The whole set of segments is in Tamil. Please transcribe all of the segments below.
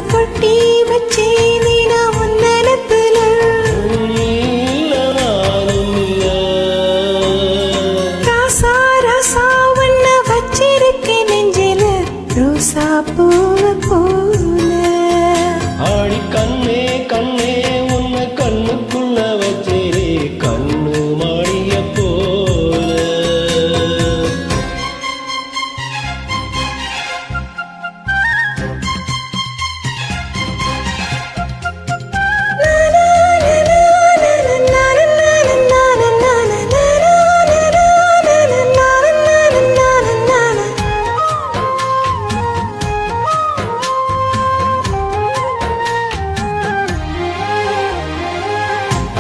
கொட்டி வச்சேனே நான் உன்னலத்துல ராசா ராசா உன்ன வச்சிருக்கேன் நெஞ்சில ரோசா பூவ போல ஆடி கண்ணே கண்ணே உன்னை கண்ணுக்குள்ள வச்சேரே கண்ணு மாடிய போல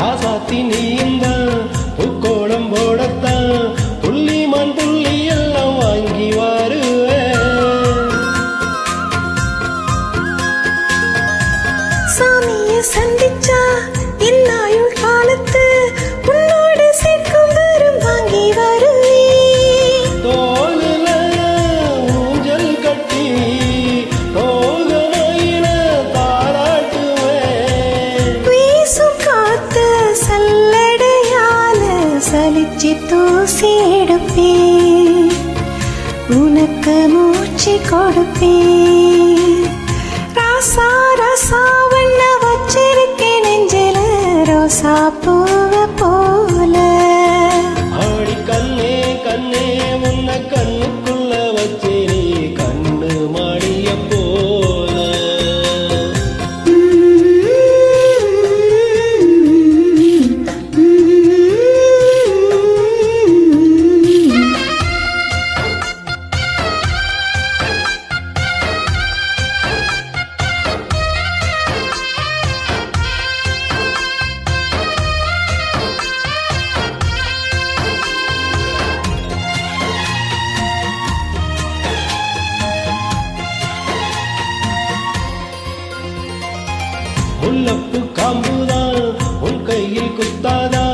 ஆசாத்தி நீந்தான் பூக்கோளம் போடத்தான் துள்ளி மண் துள்ளி எல்லாம் வாங்கி வருவேன் சாமிய சந்திச்சா இன்னாயுள் காலத்து உன்னோடு சேர்க்கும் வரும் வாங்கி வருவேன் தோளுல ஊஞ்சல் கட்டி தோகமையில தாராட்டுவேன் வீசும் காத்து சல்லடையால சலிச்சு தூசி எடுப்பேன் உனக்கு மூச்சு கொடுப்பேன் ராசா ராசா வண்ண வச்சிருக்கேன் நெஞ்சில ரோசா பூவ போல ஆடி கண்ணே கண்ணே உன்னை கண்ணுக்குள்ள வச்சேரே கண்ணு மாடிய போல முல்லப்பு காம்புதான் உன் கையில் குத்தாதா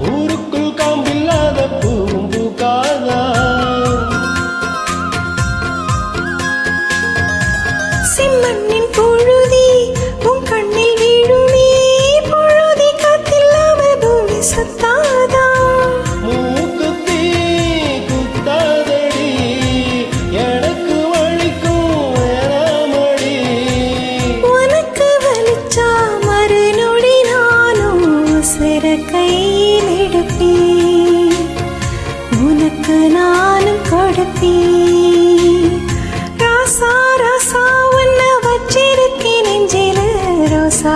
ஊருக்குள் காம்பில்லாத பூவும் பூக்காதா செம்மண்ணின் புழுதி உன் கண்ணில் வீழுமே புழுதி காத்தில்லாம பூமி சுத்தாதா மூக்குத்தி குத்தாதடி எனக்கு வலிக்கும் வேறாமடி உனக்கு வலிச்சா மறுநொடி நானும் சிற கையில் எடுப்பேன் உனக்கு நானும் கொடுப்பேன் ராசா ராசா உன்ன வச்சிருக்கேன் நெஞ்சில ரோசா